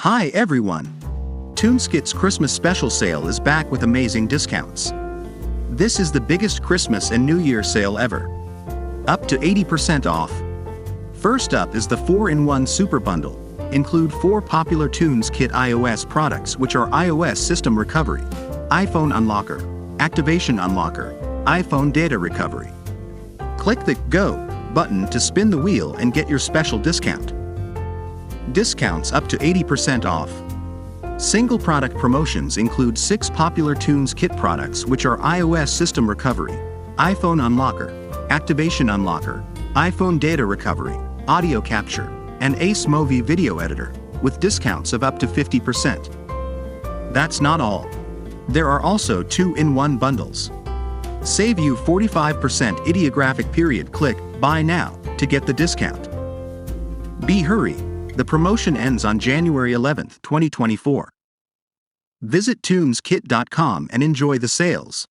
Hi everyone! TunesKit's Christmas special sale is back with amazing discounts. This is the biggest Christmas and New Year sale ever. Up to 80% off. First up is the 4-in-1 Super Bundle. Include 4 popular TunesKit iOS products, which are iOS System Recovery, iPhone Unlocker, Activation Unlocker, iPhone Data Recovery. Click the Go button to spin the wheel and get your special discount. Discounts up to 80% off. Single product promotions include 6 popular TunesKit products, which are iOS System Recovery, iPhone Unlocker, Activation Unlocker, iPhone Data Recovery, Audio Capture, and Ace Movie Video Editor, with discounts of up to 50%. That's not all. There are also 2-in-1 bundles. Save you 45% ideographic period. Click Buy Now to get the discount. Be hurry. The promotion ends on January 11, 2024. Visit TunesKit.com and enjoy the sales.